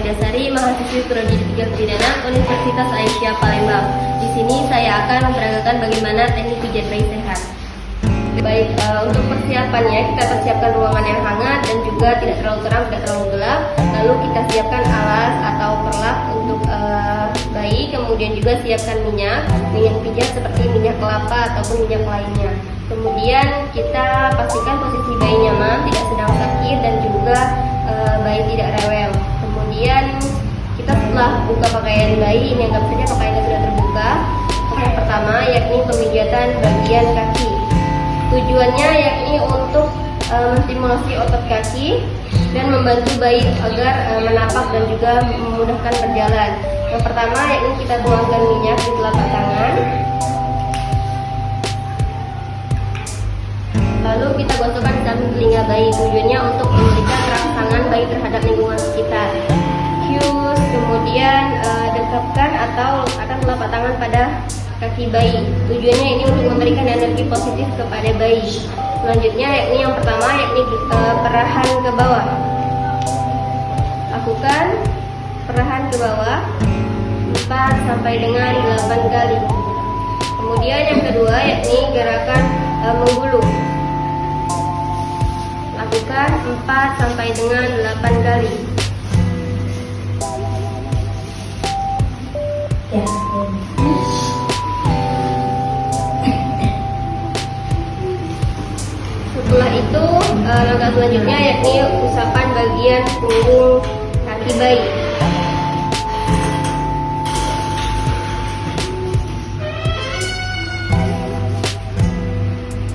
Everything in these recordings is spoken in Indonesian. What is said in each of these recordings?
Maidasari, mahasiswi Prodi Tindak Pidana Universitas Aisyah Palembang. Di sini saya akan memperagakan bagaimana teknik pijat bayi sehat. Baik, untuk persiapannya kita persiapkan ruangan yang hangat dan juga tidak terlalu terang, tidak terlalu gelap. Lalu kita siapkan alas atau perlak untuk bayi, kemudian juga siapkan minyak pijat seperti minyak kelapa ataupun minyak lainnya. Kemudian kita pastikan posisi bayi nyaman, tidak sedang sakit dan juga bayi tidak rewel. Kemudian kita setelah buka pakaian bayi, ini anggap saja pakaiannya sudah terbuka. Yang pertama yakni pemijatan bagian kaki. Tujuannya yakni untuk menstimulasi otot kaki dan membantu bayi agar menapak dan juga memudahkan berjalan. Yang pertama yakni kita tuangkan minyak di telapak tangan. Lalu kita gosokkan di samping telinga bayi. Tujuannya untuk memberikan rangsangan bayi terhadap lingkungan sekitar. Kius, kemudian dekapkan atau letakkan telapak tangan pada kaki bayi. Tujuannya ini untuk memberikan energi positif kepada bayi. Selanjutnya yakni yang pertama yakni perahan ke bawah. Lakukan perahan ke bawah 4 sampai dengan 8 kali. Kemudian yang kedua yakni gerakan menggulung. Lakukan 4 sampai dengan 8 kali. Ya. Setelah itu langkah selanjutnya yakni usapan bagian punggung kaki bayi.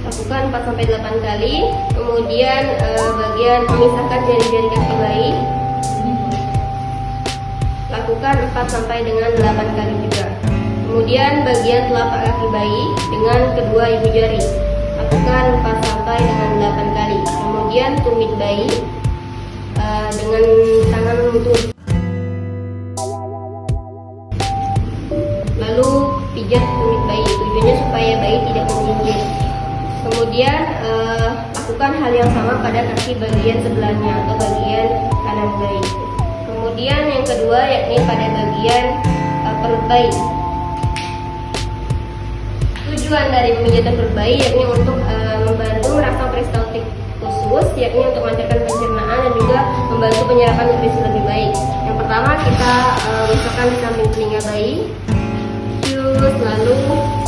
Lakukan 4 sampai 8 kali. Kemudian bagian memisahkan jari-jari kaki bayi. Lakukan 4 sampai dengan 8 kali juga. Kemudian bagian telapak kaki bayi dengan kedua ibu jari. Lakukan 4 sampai dengan 8 kali. Kemudian tumit bayi dengan tangan lutut. Lalu pijat tumit bayi. Tujuannya supaya bayi tidak menggigit. Kemudian lakukan hal yang sama pada kaki bagian sebelahnya atau bagian kanan bayi. Kemudian yang kedua yakni pada bagian perut bayi. Tujuan dari pemijatan perut bayi yakni untuk membantu merangsang peristaltik khusus, yakni untuk melancarkan pencernaan dan juga membantu penyerapan nutrisi lebih baik. Yang pertama kita gosokkan di samping telinga bayi. Lalu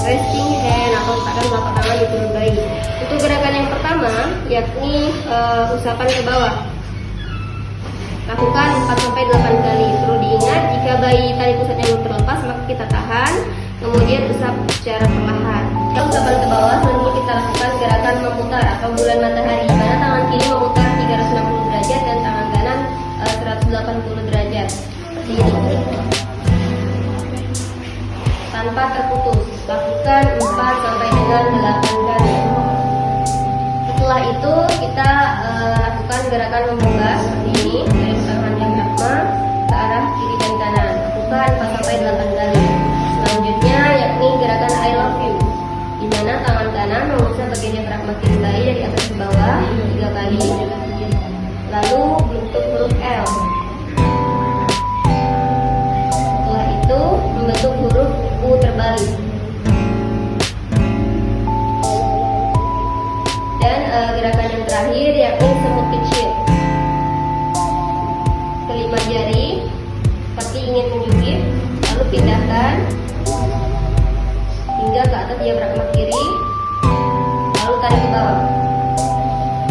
resting hand atau letakkan telapak tangan di perut bayi. Untuk gerakan yang pertama yakni usapan ke bawah. Lakukan 4 sampai 8 kali. Perlu diingat jika bayi tali pusatnya belum terlepas maka kita tahan, kemudian usap secara perlahan. Kalau usapan ke bawah, selanjutnya kita lakukan gerakan memutar atau bulan matahari. Mana tangan kiri memutar 360 derajat dan tangan kanan 180 derajat. Seperti ini. Tanpa terputus. Lakukan 4 sampai dengan 8 kali. Setelah itu kita lakukan gerakan membungkas seperti ini dari pertahanan diafragma ke arah kiri dan kanan. Lakukan 4 sampai 8 kali. Selanjutnya yakni gerakan I love you, di mana tangan kanan mengusap bagian diafragma kiri bayi dari atas ke bawah 3 kali. Lalu bentuk huruf L. Setelah itu membentuk huruf U terbalik. Dan gerakan yang terakhir yakni semut kecil. Kelima jari seperti ingin menjungkir, lalu pindahkan hingga ke atas diafragma kiri, lalu tarik ke bawah.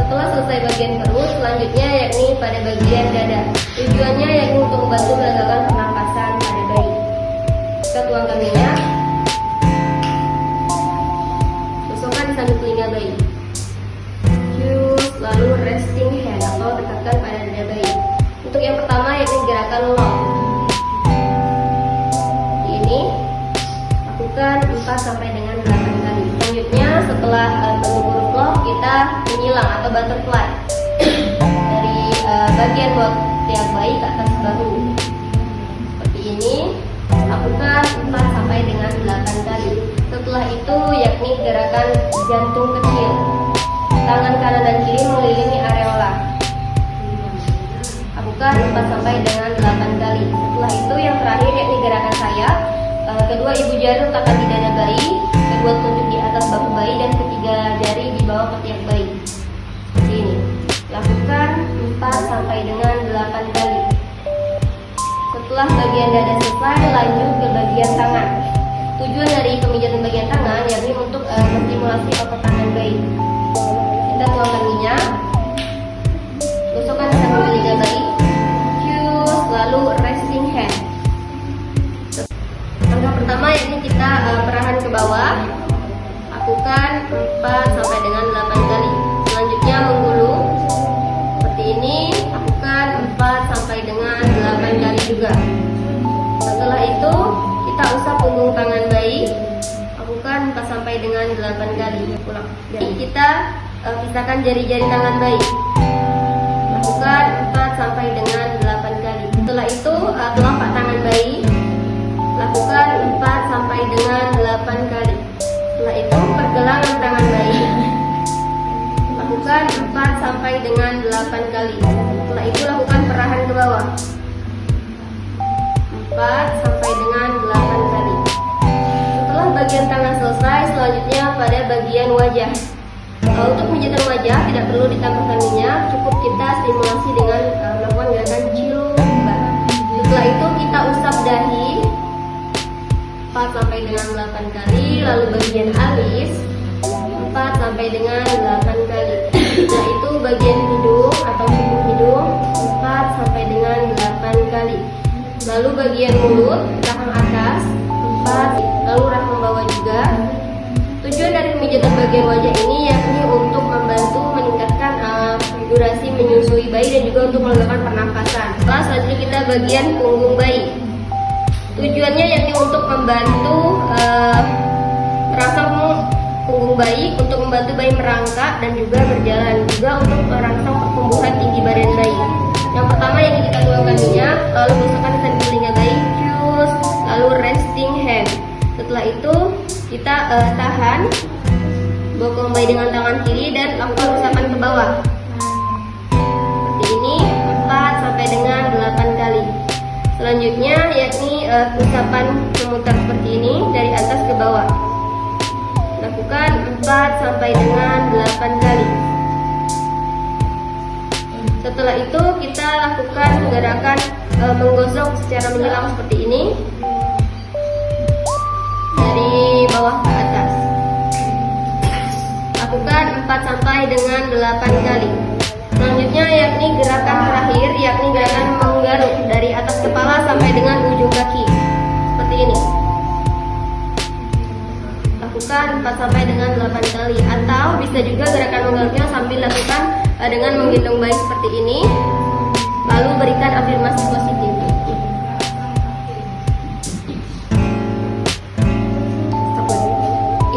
Setelah selesai bagian perut, selanjutnya yakni pada bagian dada. Tujuannya yakni untuk membantu melegakan pernapasan pada bayi. Kita tuangkan minyak, gosokkan di samping telinga bayi. Lalu resting hand atau dekatkan pada dada bayi. Untuk yang pertama yakni gerakan lock. Ini lakukan 4 sampai dengan 8 kali. Selanjutnya setelah bentuk huruf lock kita menyilang atau butterfly dari bagian bawah tiap bayi ke atas bahu. Seperti ini. Lakukan 4 sampai dengan 8 kali. Setelah itu yakni gerakan jantung kecil. Tangan kanan dan kiri mengelilingi areola. Lakukan lakukan 4 sampai dengan 8 kali. Setelah itu yang terakhir yakni gerakan sayap. Kedua ibu jari letakkan di dada bayi, kedua telunjuk di atas bahu bayi, dan ketiga jari di bawah ketiak bayi. Seperti ini. Lakukan 4 sampai dengan 8 kali. Setelah bagian dada selesai, lanjut ke bagian tangan. Tujuan dari pemijatan bagian tangan yakni untuk menstimulasi otot tangan bayi. Kita tuangkan minyak, gosokkan di samping lidah bayi, cus, lalu resting hand. Langkah pertama yakni kita perahan ke bawah, lakukan 4 sampai dengan 8 kali. Selanjutnya menggulung seperti ini, lakukan 4 sampai dengan 8 kali juga. Setelah itu kita usap punggung tangan bayi, lakukan 4 sampai dengan 8 kali. Pulang. Jadi kita pisahkan jari-jari tangan bayi, lakukan 4 sampai dengan 8 kali. Setelah itu telapak tangan bayi, lakukan 4 sampai dengan 8 kali. Setelah itu pergelangan tangan bayi, lakukan 4 sampai dengan 8 kali. Setelah itu lakukan perahan ke bawah, 4 sampai dengan 8 kali. Setelah bagian tangan selesai, selanjutnya pada bagian wajah. Untuk pemijatan wajah tidak perlu ditambahkan minyak, cukup kita stimulasi dengan melakukan gerakan ciluba. Setelah itu kita usap dahi 4 sampai dengan 8 kali, lalu bagian alis 4 sampai dengan 8 kali. Setelah itu bagian hidung atau sumbu hidung 4 sampai dengan 8 kali. Lalu bagian mulut, rahang atas 4, lalu rahang bawah juga. Tujuan dari pemijatan bagian wajah ini yakni untuk membantu meningkatkan durasi menyusui bayi dan juga untuk melegakan pernapasan. Selanjutnya kita bagian punggung bayi. Tujuannya yakni untuk membantu merangsang punggung bayi, untuk membantu bayi merangkak dan juga berjalan, juga untuk merangsang pertumbuhan tinggi badan bayi. Yang pertama yakni kita tuangkan minyak, lalu gosokkan di samping telinga bayi, cus, lalu resting hand. Setelah itu kita tahan bokong bayi dengan tangan kiri dan lakukan usapan ke bawah. Seperti ini 4 sampai dengan 8 kali. Selanjutnya yakni usapan memutar seperti ini dari atas ke bawah. Lakukan 4 sampai dengan 8 kali. Setelah itu kita lakukan gerakan menggosok secara menyelam seperti ini dari bawah ke atas. Lakukan 4 sampai dengan 8 kali. Selanjutnya yakni gerakan terakhir, yakni gerakan menggaruk dari atas kepala sampai dengan ujung kaki seperti ini. Lakukan 4 sampai dengan 8 kali, atau bisa juga gerakan menggaruknya sambil lakukan dengan menggendong bayi seperti ini, lalu berikan afirmasi positif.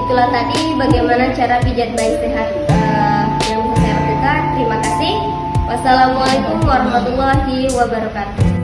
Itulah tadi bagaimana cara pijat bayi sehat yang bisa saya lakukan. Terima kasih. Wassalamualaikum warahmatullahi wabarakatuh.